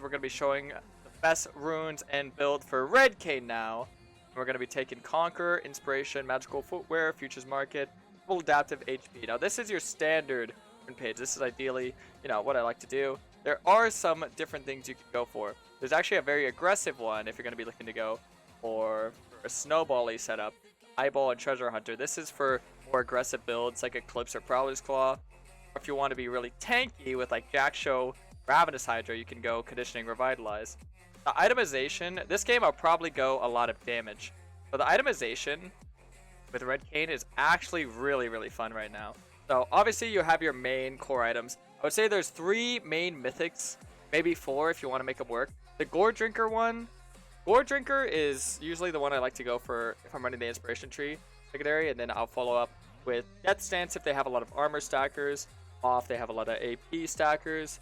We're going to be showing the best runes and build for Red Kayn now. We're going to be taking Conquer, Inspiration, Magical Footwear, Futures Market, Full Adaptive HP. Now this is your standard rune page. This is ideally, what I like to do. There are some different things you can go for. There's actually a very aggressive one if you're going to be looking to go for a snowball-y setup. Eyeball and Treasure Hunter. This is for more aggressive builds like Eclipse or Prowler's Claw. Or if you want to be really tanky with like Jack Show, Ravenous Hydra, you can go Conditioning, Revitalize. The itemization, this game I'll probably go a lot of damage. But the itemization with Red Kayn is actually really fun right now. So obviously you have your main core items. I would say there's 3 main mythics, maybe 4 if you want to make them work. The Gore Drinker one, Gore Drinker is usually the one I like to go for if I'm running the Inspiration Tree secondary, and then I'll follow up with Death Stance if they have a lot of armor stackers, Off they have a lot of AP stackers,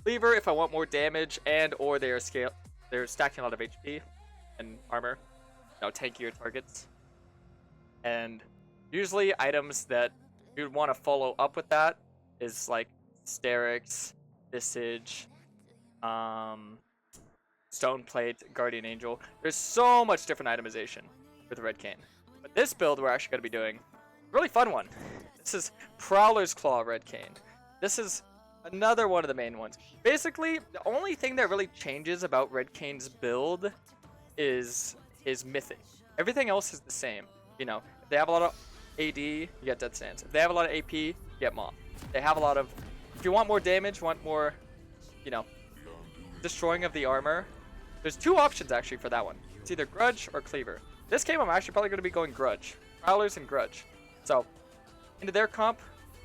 Cleaver if I want more damage and or they're stacking a lot of HP and armor, tankier targets. And usually items that you'd want to follow up with that is like Sterix, Visage, Stone Plate, Guardian Angel. There's so much different itemization with Red Kayn. But this build we're actually going to be doing a really fun one. This is Prowler's Claw Red Kayn. This is another one of the main ones. Basically, the only thing that really changes about Red Kayn's build is his mythic. Everything else is the same. If they have a lot of AD, you get Death Stance. If they have a lot of AP, you get Moth. They have a lot of... If you want more damage, want more, destroying of the armor, there's 2 options actually for that one. It's either Grudge or Cleaver. This game I'm actually probably going to be going Grudge. Prowlers and Grudge. So, into their comp,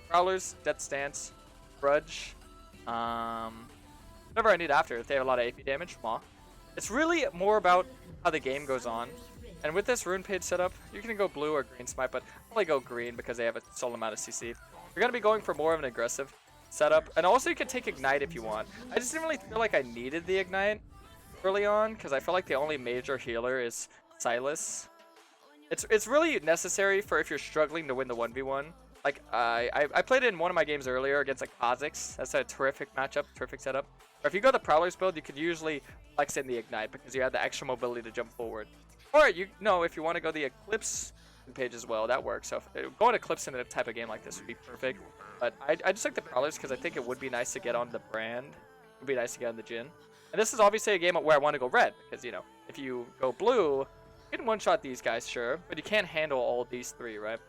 Prowlers, Death Stance, Grudge, whatever I need after. If they have a lot of AP damage, Moth. It's really more about how the game goes on. And with this rune page setup, you can go blue or green smite, but I'll probably go green because they have a solid amount of CC. You're going to be going for more of an aggressive setup. And also you can take Ignite if you want. I just didn't really feel like I needed the Ignite early on because I feel like the only major healer is Silas. It's really necessary for if you're struggling to win the 1v1. Like, I played it in one of my games earlier against like Kha'Zix. That's a terrific matchup, terrific setup. Or if you go the Prowler's build, you could usually flex in the Ignite because you have the extra mobility to jump forward. Or if you want to go the Eclipse page as well, that works. So going Eclipse in a type of game like this would be perfect. But I just like the Prowlers because I think it would be nice to get on the brand. It would be nice to get on the Jhin. And this is obviously a game where I want to go red because, if you go blue, you can one-shot these guys, sure, but you can't handle all these 3, right?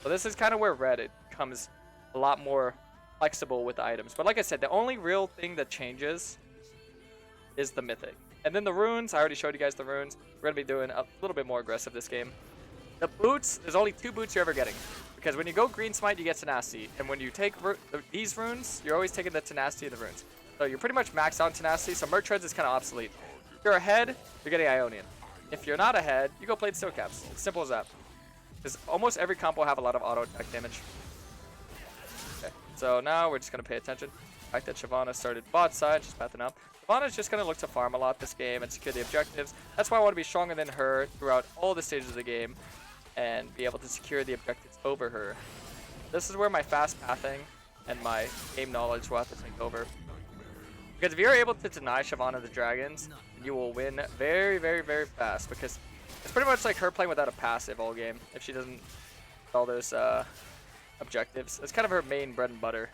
So this is kind of where red it becomes a lot more flexible with the items. But like I said, the only real thing that changes is the mythic. And then the runes, I already showed you guys the runes. We're going to be doing a little bit more aggressive this game. The boots, there's only 2 boots you're ever getting. Because when you go green smite, you get tenacity. And when you take these runes, you're always taking the tenacity of the runes. So you're pretty much maxed out tenacity, so Merc Treads is kind of obsolete. If you're ahead, you're getting Ionian. If you're not ahead, you go Plate Steel Caps. It's simple as that. Because almost every comp will have a lot of auto attack damage. Okay, so now we're just going to pay attention. The fact that Shyvana started bot side, she's pathing up. Shyvana's just going to look to farm a lot this game and secure the objectives. That's why I want to be stronger than her throughout all the stages of the game and be able to secure the objectives over her. This is where my fast pathing and my game knowledge will have to take over. Because if you're able to deny Shyvana the dragons, you will win very fast because it's pretty much like her playing without a passive all game if she doesn't all those objectives. It's kind of her main bread and butter.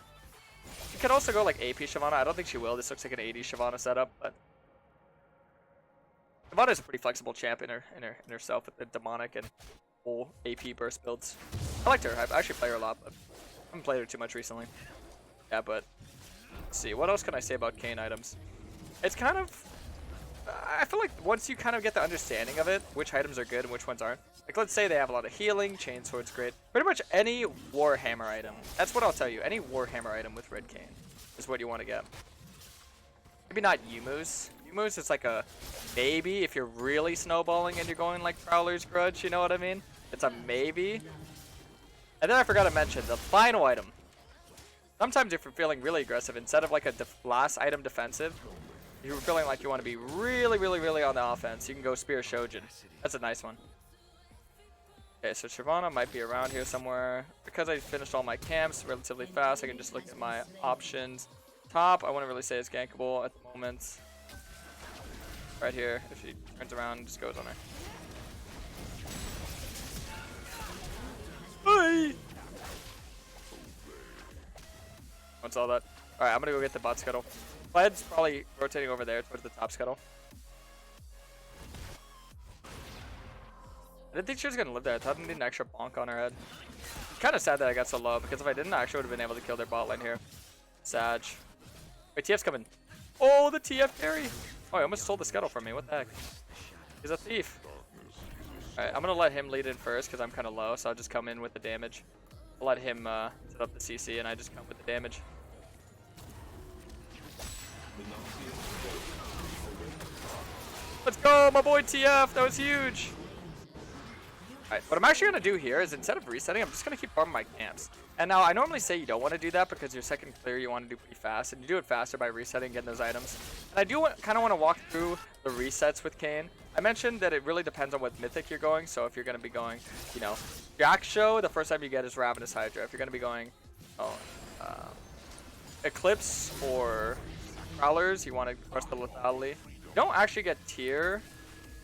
She could also go like AP Shyvana. I don't think she will. This looks like an AD Shyvana setup, but Shyvana is a pretty flexible champ in herself with the demonic and full AP burst builds. I liked her. I actually play her a lot, but I haven't played her too much recently. Yeah, but let's see. What else can I say about Kayn items? It's kind of... I feel like once you kind of get the understanding of it, which items are good and which ones aren't. Like, let's say they have a lot of healing, Chainsword's great. Pretty much any Warhammer item. That's what I'll tell you. Any Warhammer item with Red Kayn is what you want to get. Maybe not Yumu's. Yumu's is like a maybe if you're really snowballing and you're going like Prowler's Grudge, you know what I mean? It's a maybe. And then I forgot to mention the final item. Sometimes if you're feeling really aggressive, instead of like a last item defensive, if you're feeling like you want to be really on the offense, you can go Spear Shojin. That's a nice one. Okay, so Shyvana might be around here somewhere. Because I finished all my camps relatively fast, I can just look at my options. Top, I wouldn't really say it's gankable at the moments. Right here, if she turns around, just goes on her. Hey! What's all that? Alright, I'm gonna go get the bot scuttle. Fled's probably rotating over there towards the top scuttle. I didn't think she was gonna live there. I thought I needed an extra bonk on her head. Kind of sad that I got so low, because if I didn't, I actually would have been able to kill their bot lane here. Sag. Wait, TF's coming. Oh, the TF carry! Oh, he almost stole the scuttle from me. What the heck? He's a thief. Alright, I'm gonna let him lead in first, because I'm kind of low, so I'll just come in with the damage. I'll let him set up the CC, and I just come with the damage. Let's go, my boy TF! That was huge! Alright, what I'm actually going to do here is instead of resetting, I'm just going to keep farming my camps. And now, I normally say you don't want to do that because your second clear you want to do pretty fast. And you do it faster by resetting, getting those items. And I do kind of want to walk through the resets with Kayn. I mentioned that it really depends on what mythic you're going. So if you're going to be going, you know, Jack Show, the first time you get is Ravenous Hydra. If you're going to be going Eclipse or Prowlers, you want to crush the lethality. You don't actually get tier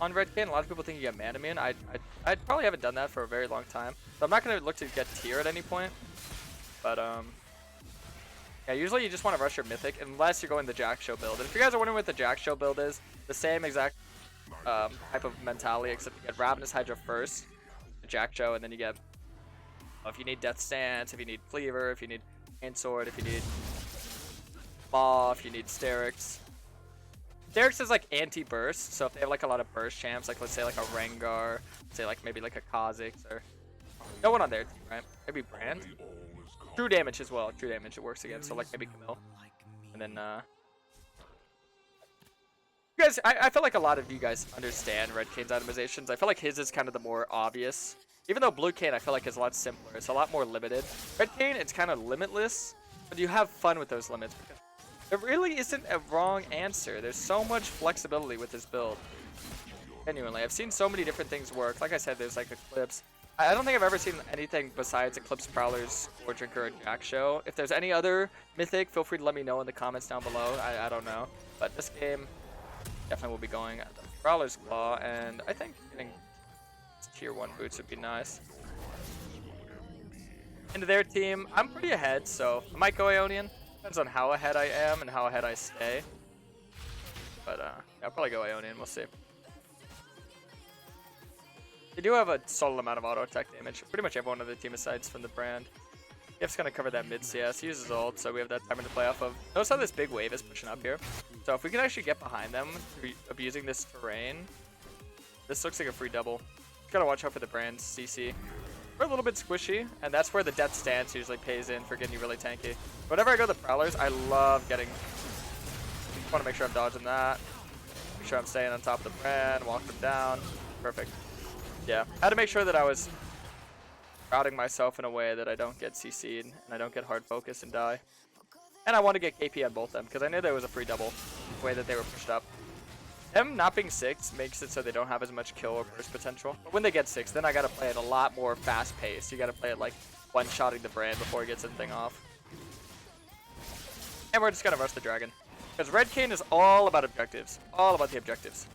on Red Kayn. A lot of people think you get mana immune. I probably haven't done that for a very long time, so I'm not going to look to get tier at any point. But yeah, usually you just want to rush your mythic unless you're going the Jack Show build. And if you guys are wondering what the Jack Show build is, the same exact type of mentality, except you get Ravenous Hydra first, the Jack Show, and then you get if you need Death Stance, if you need Cleaver, if you need Hand Sword, if you need Maw, if you need Sterix. Sterix is like anti-burst, so if they have like a lot of burst champs, like let's say like a Rengar, say like maybe like a Kha'Zix, or no one on their team, right? Maybe Brand. True damage as well. True damage it works against, so like maybe Camille. And then you guys, I feel like a lot of you guys understand Red Kayn's itemizations. I feel like his is kind of the more obvious. Even though Blue Kayn I feel like is a lot simpler. It's a lot more limited. Red Kayn, it's kind of limitless, but you have fun with those limits because there really isn't a wrong answer. There's so much flexibility with this build. Genuinely, I've seen so many different things work. Like I said, there's like Eclipse. I don't think I've ever seen anything besides Eclipse, Prowlers, or Drinker, and Jack Show. If there's any other mythic, feel free to let me know in the comments down below. I don't know. But this game definitely will be going the Prowler's Claw, and I think getting tier 1 boots would be nice. Into their team, I'm pretty ahead, so I might go Ionian. Depends on how ahead I am and how ahead I stay. But yeah, I'll probably go Ionian, we'll see. They do have a solid amount of auto attack damage. Pretty much everyone on the team aside from the Brand. Yef's gonna cover that mid CS. He uses ult, so we have that timer to play off of. Notice how this big wave is pushing up here. So if we can actually get behind them, abusing this terrain, this looks like a free double. Just gotta watch out for the Brand's CC. We're a little bit squishy, and that's where the Death Stance usually pays in for getting you really tanky. Whenever I go the Prowlers, I love getting... I want to make sure I'm dodging that. Make sure I'm staying on top of the Brand, walk them down. Perfect. Yeah, I had to make sure that I was routing myself in a way that I don't get CC'd, and I don't get hard focus and die. And I want to get KP on both of them, because I knew there was a free double the way that they were pushed up. Them not being 6 makes it so they don't have as much kill or burst potential. But when they get 6, then I gotta play it a lot more fast paced. You gotta play it like one-shotting the Brand before he gets anything off. And we're just gonna rush the dragon. Because Red Kayn is all about objectives. All about the objectives.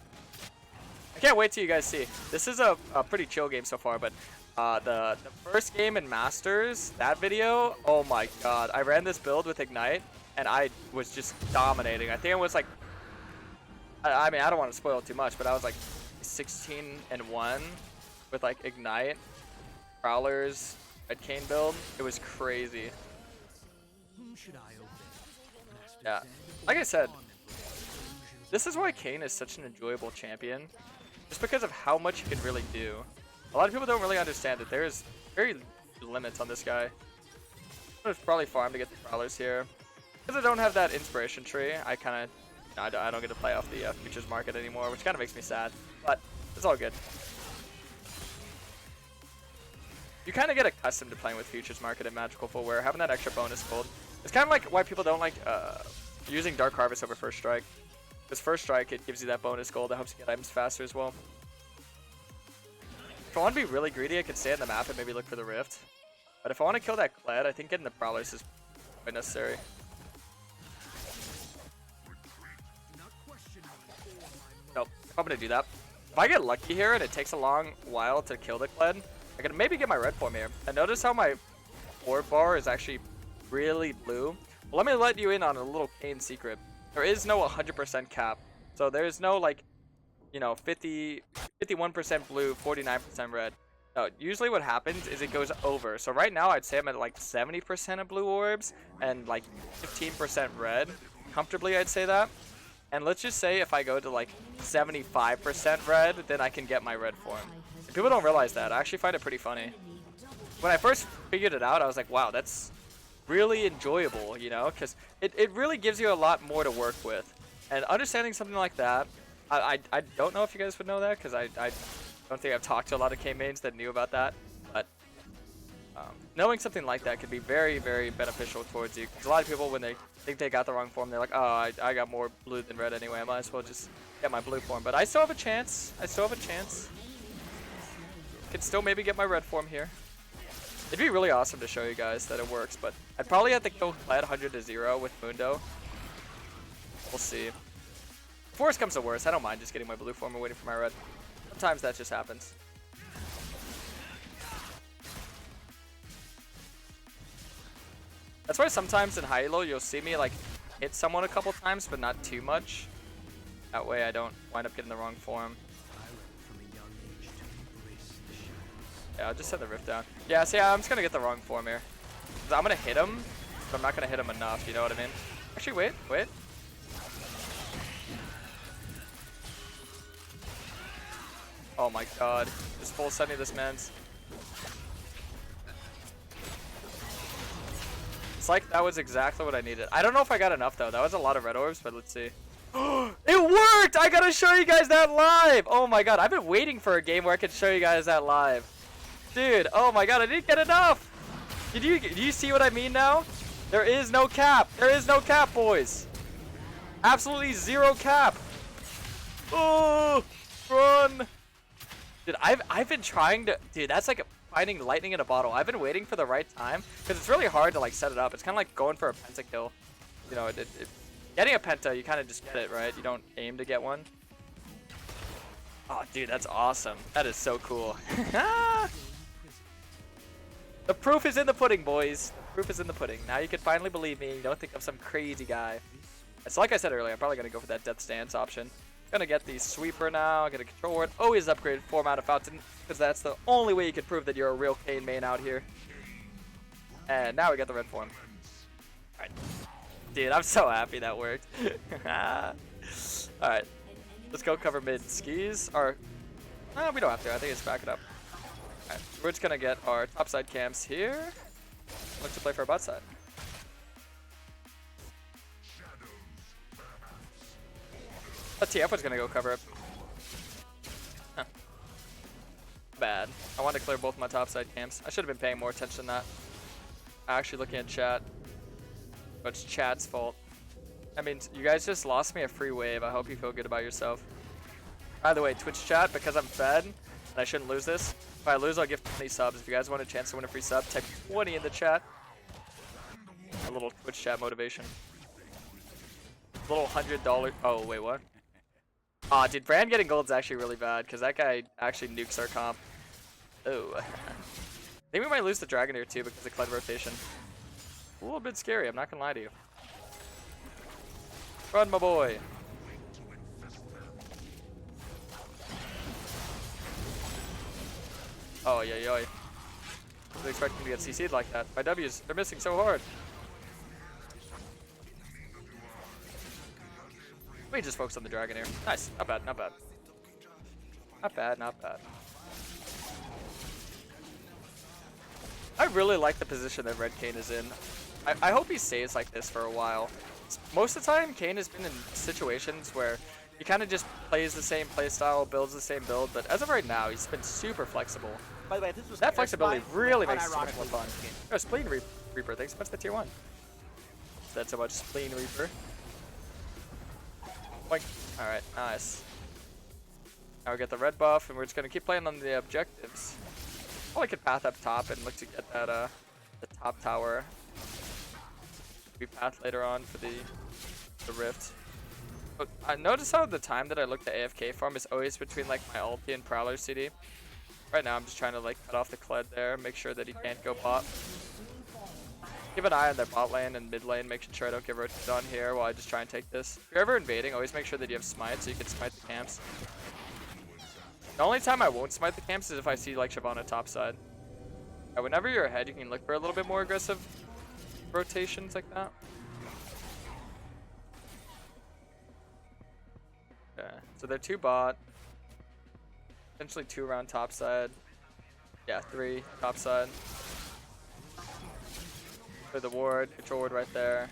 I can't wait till you guys see. This is a pretty chill game so far, but the first game in Masters, that video, oh my god. I ran this build with Ignite, and I was just dominating. I think it was like... I mean, I don't want to spoil too much, but I was like 16-1 with like Ignite, Prowlers, Red Kayn build. It was crazy. Yeah, like I said, this is why Kayn is such an enjoyable champion, just because of how much he can really do. A lot of people don't really understand that there's very limits on this guy. I'm gonna probably farm to get the Prowlers here. Because I don't have that inspiration tree, I kind of... I don't get to play off the futures market anymore, which kind of makes me sad, but it's all good. You kind of get accustomed to playing with futures market in Magical Footwear, having that extra bonus gold. It's kind of like why people don't like using Dark Harvest over First Strike. Because First Strike, it gives you that bonus gold that helps you get items faster as well. If I want to be really greedy, I could stay on the map and maybe look for the Rift. But if I want to kill that Kled, I think getting the Prowlers is quite necessary. So if I'm gonna do that, if I get lucky here and it takes a long while to kill the Kled, I can maybe get my red form here. And notice how my orb bar is actually really blue. Well, let me let you in on a little Kayn secret. There is no 100% cap. So there's no like, you know, 51% blue, 49% red. No, usually what happens is it goes over. So right now I'd say I'm at like 70% of blue orbs and like 15% red. Comfortably, I'd say that. And let's just say if I go to like 75% red, then I can get my red form. And people don't realize that. I actually find it pretty funny. When I first figured it out, I was like, wow, that's really enjoyable, you know, because it really gives you a lot more to work with. And understanding something like that, I don't know if you guys would know that, because I don't think I've talked to a lot of Kayn mains that knew about that. But knowing something like that could be very, very beneficial towards you. Because a lot of people, when they think they got the wrong form, they're like, oh, I got more blue than red anyway. I might as well just get my blue form. But I still have a chance. I still have a chance. Could still maybe get my red form here. It'd be really awesome to show you guys that it works, but I'd probably have to kill Kled 100-0 with Mundo. We'll see. If worst comes to worst, I don't mind just getting my blue form and waiting for my red. Sometimes that just happens. That's why sometimes in high elo you'll see me like hit someone a couple times, but not too much. That way I don't wind up getting the wrong form. Yeah, I'll just send the rift down. Yeah, see, I'm just gonna get the wrong form here. I'm gonna hit him, but I'm not gonna hit him enough, you know what I mean? Actually, wait. Oh my god. Just full sending this man's. It's like that was exactly what I needed. I don't know if I got enough though. That was a lot of red orbs, but let's see. It worked! I gotta show you guys that live! Oh my god, I've been waiting for a game where I could show you guys that live. Dude, oh my god, I didn't get enough! Do you see what I mean now? There is no cap. There is no cap, boys. Absolutely zero cap. Oh, run. Dude, I've been trying to... Dude, that's like finding lightning in a bottle. I've been waiting for the right time, because it's really hard to like set it up. It's kind of like going for a pentakill. You know, getting a penta, you kind of just get it, right? You don't aim to get one. Oh, dude, that's awesome. That is so cool. The proof is in the pudding, boys. The proof is in the pudding. Now you can finally believe me. You don't think I'm some crazy guy. So like I said earlier, I'm probably going to go for that Death Stance option. Gonna get the Sweeper now. Get a Control Ward. Always upgrade form out of Fountain, because that's the only way you can prove that you're a real Kayn main out here. And now we got the red form. Alright. Dude, I'm so happy that worked. Alright. Let's go cover mid skis. Or, we don't have to. I think it's back it up. Alright, we're just gonna get our topside camps here. Look to play for our bot side. The TF was gonna go cover it. Huh. Bad. I wanted to clear both my topside camps. I should have been paying more attention to that. Actually looking at chat. But it's chat's fault. I mean, you guys just lost me a free wave. I hope you feel good about yourself. By the way, Twitch chat, because I'm fed, and I shouldn't lose this. If I lose, I'll give 20 subs. If you guys want a chance to win a free sub, type 20 in the chat. A little Twitch chat motivation. A little $100. Oh, wait, what? Aw, dude, Brand getting gold is actually really bad, because that guy actually nukes our comp. Oh. I think we might lose the Dragon here, too, because of Kled rotation. A little bit scary, I'm not gonna lie to you. Run, my boy. Oh, yeah. I was expecting to get CC'd like that. My W's, they're missing so hard. Let me just focus on the Dragon here. Nice. Not bad. Not bad. I really like the position that Red Kayn is in. I hope he stays like this for a while. Most of the time, Kayn has been in situations where he kind of just plays the same playstyle, builds the same build, but as of right now, he's been super flexible. By the way, this was that flexibility really makes it so much unironically more fun. Oh, Spleen Reaper, thanks so much for the tier 1. That's so much Spleen Reaper. Boink. Alright, nice. Now we get the red buff, and we're just going to keep playing on the objectives. Probably could path up top and look to get that, the top tower. We path later on for the rift. But I notice how the time that I look to AFK farm is always between like my ulti and Prowler CD. Right now I'm just trying to like cut off the Kled there, make sure that he can't go bot. Keep an eye on their bot lane and mid lane, making sure I don't get rotated on here while I just try and take this. If you're ever invading, always make sure that you have smite so you can smite the camps. The only time I won't smite the camps is if I see like Shyvana topside. Whenever you're ahead, you can look for a little bit more aggressive rotations like that. Okay, so they're 2 bot. Potentially 2 around topside. Yeah, 3 topside. For the ward, control ward right there.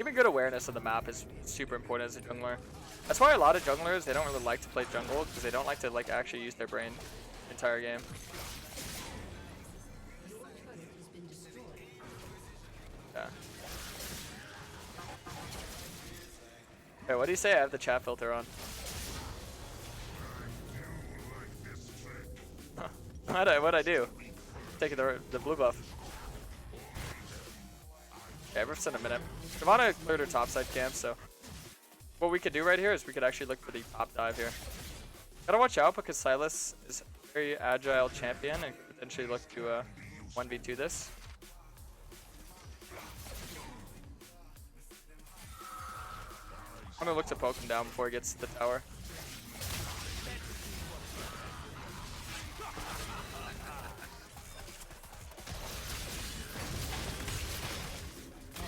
Even good awareness of the map is super important as a jungler. That's why a lot of junglers, they don't really like to play jungle because they don't like to like actually use their brain the entire game. Yeah. Hey, what do you say? I have the chat filter on. Huh. What'd I do? Taking the blue buff. Okay, Rift's in a minute. Shyvana cleared her topside camp, so what we could do right here is we could actually look for the top dive here. Gotta watch out because Sylas is a very agile champion and could potentially look to 1v2 this. I'm gonna look to poke him down before he gets to the tower.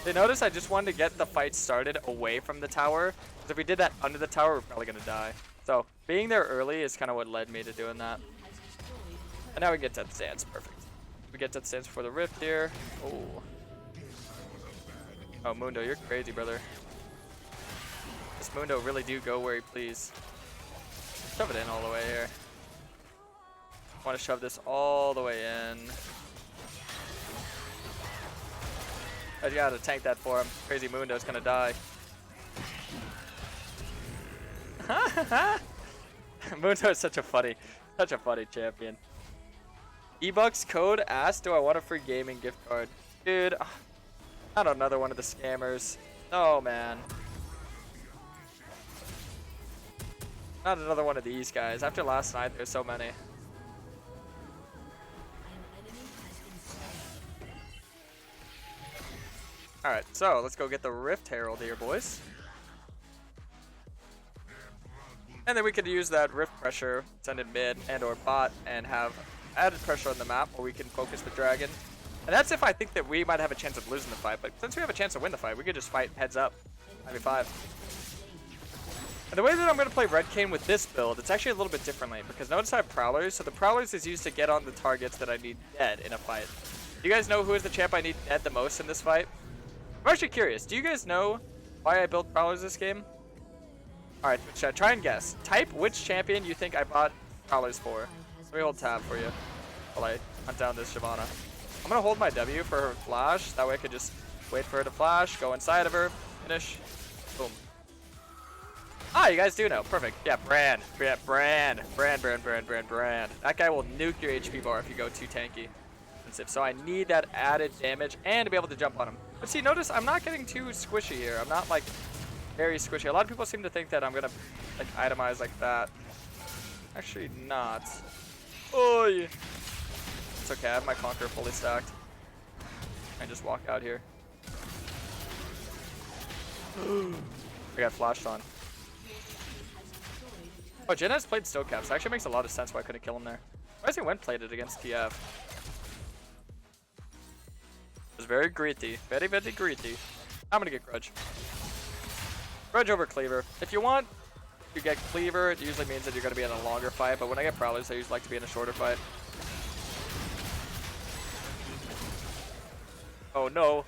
They notice I just wanted to get the fight started away from the tower, because if we did that under the tower, we're probably gonna die. So being there early is kind of what led me to doing that. And now we get Death Stance, perfect. We get Death Stance before the rift here. Oh, Mundo, you're crazy, brother. This Mundo really do go where he please. Shove it in all the way here. I want to shove this all the way in. I gotta tank that for him. Crazy Mundo's gonna die. Mundo is such a funny champion. eBucks code asked, do I want a free gaming gift card? Dude, not another one of the scammers. Oh man. Not another one of these guys. After last night, there's so many. Alright, so let's go get the Rift Herald here, boys. And then we could use that Rift pressure, send it mid and or bot, and have added pressure on the map where we can focus the dragon. And that's if I think that we might have a chance of losing the fight, but since we have a chance to win the fight, we could just fight heads up, 5v5. And the way that I'm going to play Red Kayn with this build, it's actually a little bit differently, because notice I have Prowlers, so the Prowlers is used to get on the targets that I need dead in a fight. Do you guys know who is the champ I need dead the most in this fight? I'm actually curious. Do you guys know why I built Prowlers this game? Alright, chat, try and guess. Type which champion you think I bought Prowlers for. Let me hold tab for you while I hunt down this Shyvana. I'm going to hold my W for her flash. That way I could just wait for her to flash, go inside of her, finish. Boom. Ah, you guys do know. Perfect. Yeah, Brand. Yeah, Brand. Brand. That guy will nuke your HP bar if you go too tanky. So I need that added damage and to be able to jump on him. But see, notice I'm not getting too squishy here. I'm not like very squishy. A lot of people seem to think that I'm gonna like itemize like that. Actually not. Oh yeah. It's okay, I have my Conqueror fully stacked. I just walk out here. I got flashed on. Oh, Jhin has played Stokecaps. So actually makes a lot of sense why I couldn't kill him there. Why has he went played it against TF? It was very greedy. Very, very greedy. I'm gonna get Grudge. Grudge over Cleaver. If you want to get Cleaver, it usually means that you're gonna be in a longer fight, but when I get Prowlers, I usually like to be in a shorter fight. Oh no.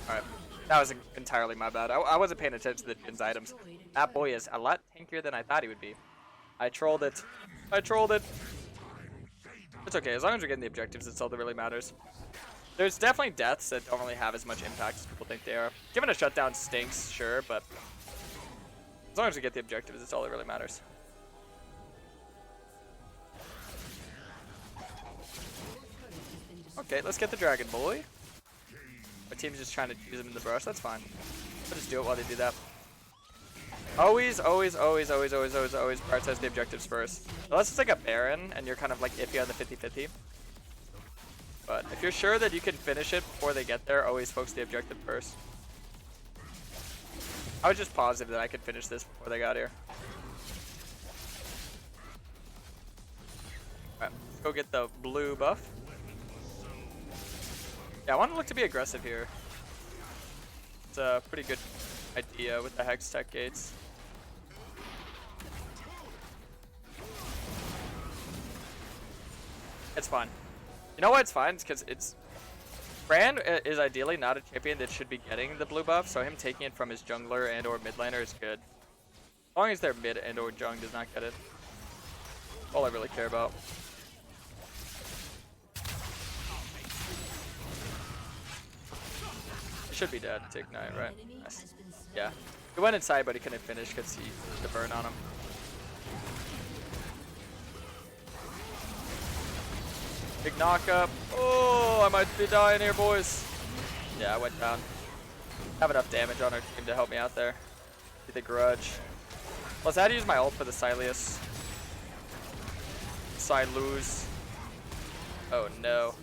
Alright. That was entirely my bad. I wasn't paying attention to the Jin's items. That boy is a lot tankier than I thought he would be. I trolled it. I trolled it. It's okay, as long as we're getting the objectives, it's all that really matters. There's definitely deaths that don't really have as much impact as people think they are. Giving a shutdown stinks, sure, but as long as we get the objectives, it's all that really matters. Okay, let's get the dragon, boy. My team's just trying to use them in the brush. That's fine. I'll just do it while they do that. Always prioritize the objectives first. Unless it's like a Baron and you're kind of like iffy on the 50-50. But if you're sure that you can finish it before they get there, always focus the objective first. I was just positive that I could finish this before they got here. Alright, let's go get the blue buff. Yeah, I want to look to be aggressive here. It's a pretty good idea with the Hex Tech gates. It's fine. You know why it's fine? It's because it's... Brand is ideally not a champion that should be getting the blue buff, so him taking it from his jungler and or mid laner is good. As long as their mid and or jung does not get it. All I really care about. He should be dead to ignite, right? Nice. Yeah. He went inside, but he couldn't finish because he used the burn on him. Big knock up. Oh, I might be dying here, boys. Yeah, I went down. Have enough damage on our team to help me out there. Get the grudge. Plus, I had to use my ult for the Sileus. Siluse. Oh no.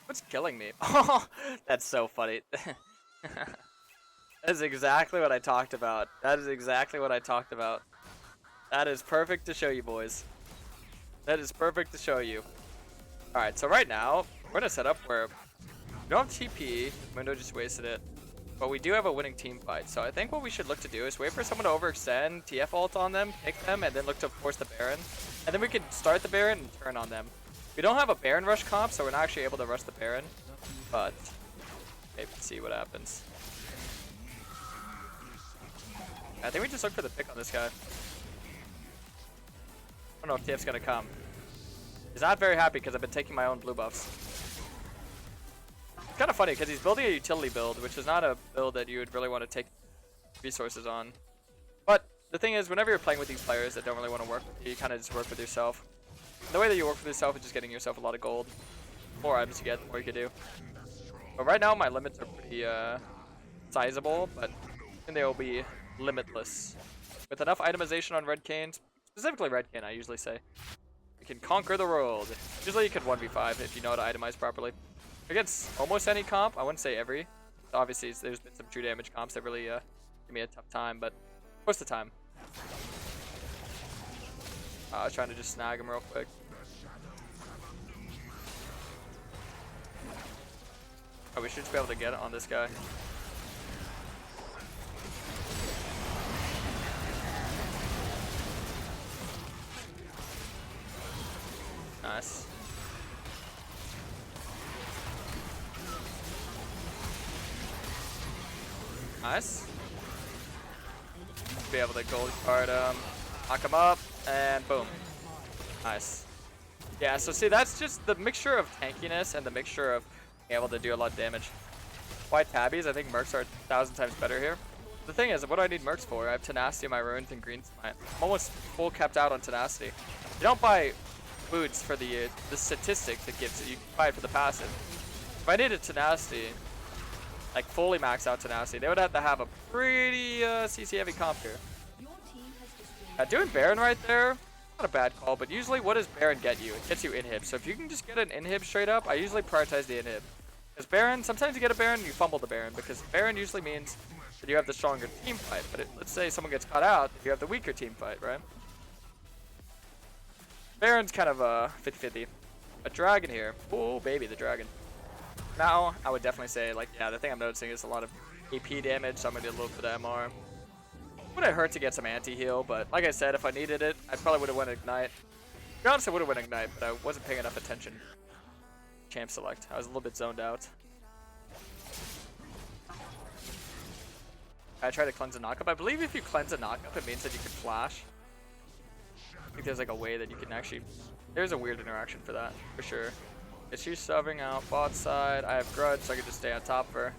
What's killing me? Oh, that's so funny. That is exactly what I talked about. That is exactly what I talked about. That is perfect to show you, boys. That is perfect to show you. Alright, so right now, we're in a setup where we don't have TP. Mundo just wasted it. But we do have a winning team fight. So I think what we should look to do is wait for someone to overextend, TF ult on them, pick them, and then look to force the Baron. And then we can start the Baron and turn on them. We don't have a Baron rush comp, so we're not actually able to rush the Baron. But maybe see what happens. I think we just look for the pick on this guy. I don't know if TF's gonna come. He's not very happy because I've been taking my own blue buffs. It's kind of funny because he's building a utility build, which is not a build that you would really want to take resources on. But the thing is, whenever you're playing with these players that don't really want to work with you, you kind of just work with yourself. The way that you work with yourself is just getting yourself a lot of gold. The more items you get, the more you can do. But right now, my limits are pretty sizable, but they will be limitless. With enough itemization on Red Kayn, specifically Red Kayn, I usually say, you can conquer the world. Usually you can 1v5 if you know how to itemize properly. Against almost any comp, I wouldn't say every. Obviously, there's been some true damage comps that really give me a tough time, but most of the time. I was trying to just snag him real quick. Oh, we should just be able to get it on this guy. Nice. Nice. Be able to gold card him, knock him up, and boom. Nice. Yeah, so see, that's just the mixture of tankiness and the mixture of being able to do a lot of damage. White tabbies, I think mercs are 1,000 times better here. The thing is, what do I need mercs for? I have tenacity in my runes and green smite. I'm almost full capped out on tenacity. You don't buy boots for the statistic that gives it. You buy it for the passive. If I needed tenacity, like fully max out tenacity, they would have to have a pretty CC heavy comp here. Doing Baron right there, not a bad call, but usually what does Baron get you? It gets you inhib. So if you can just get an inhib straight up, I usually prioritize the inhib. Because Baron, sometimes you get a Baron and you fumble the Baron, because Baron usually means that you have the stronger team fight. But let's say someone gets caught out, you have the weaker team fight, right? Baron's kind of 50-50. A dragon here. Oh baby, the dragon. Now, I would definitely say, like, yeah, the thing I'm noticing is a lot of AP damage, so I'm gonna do a little bit of MR. Would it hurt to get some anti-heal, but like I said, if I needed it, I probably would have went Ignite. To be honest, I would have went Ignite, but I wasn't paying enough attention. Champ select. I was a little bit zoned out. I tried to cleanse a knockup. I believe if you cleanse a knockup, it means that you can flash. I think there's like a way that you can actually... There's a weird interaction for that, for sure. Is she subbing out bot side? I have grudge, so I can just stay on top of her.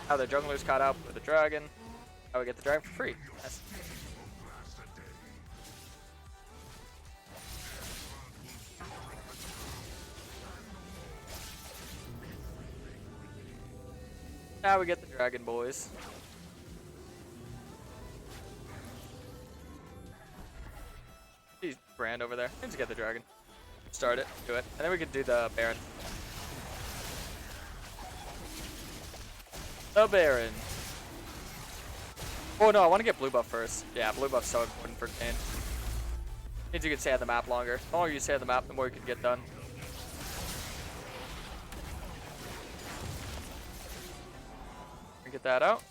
Now the jungler's caught up with the dragon. Now we get the dragon for free. Nice. Now we get the dragon, boys. He's Brand over there. Need to get the dragon. Start it, do it, and then we can do the Baron. The Baron. Oh no, I want to get blue buff first. Yeah, blue buff's so important for Kayn. Means you can stay on the map longer. The longer you stay on the map, the more you can get done. Get that out.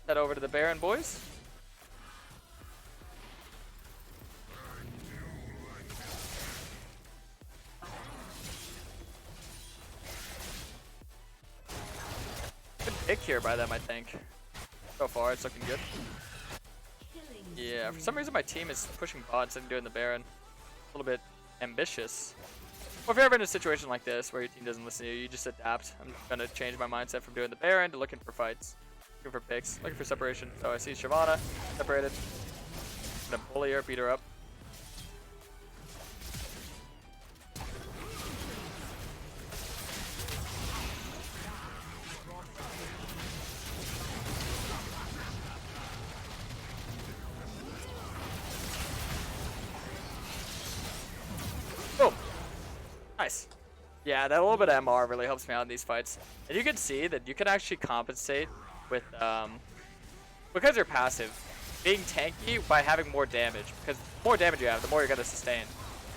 Head over to the Baron, boys. Good pick here by them, I think. So far, it's looking good. Yeah, for some reason my team is pushing bots and doing the Baron. A little bit ambitious. Well, if you're ever in a situation like this where your team doesn't listen to you, you just adapt. I'm going to change my mindset from doing the Baron to looking for fights. Looking for picks, looking for separation. So I see Shyvana separated. I'm going to bully her, beat her up. Boom. Nice. Yeah, that little bit of MR really helps me out in these fights. And you can see that you can actually compensate with, because you're passive, being tanky by having more damage. Because the more damage you have, the more you're going to sustain.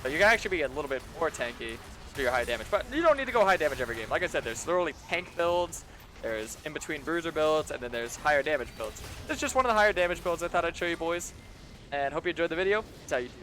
So you can actually be a little bit more tanky for your high damage. But you don't need to go high damage every game. Like I said, there's literally tank builds, there's in-between bruiser builds, and then there's higher damage builds. This is just one of the higher damage builds I thought I'd show you, boys. And hope you enjoyed the video. It's how you do.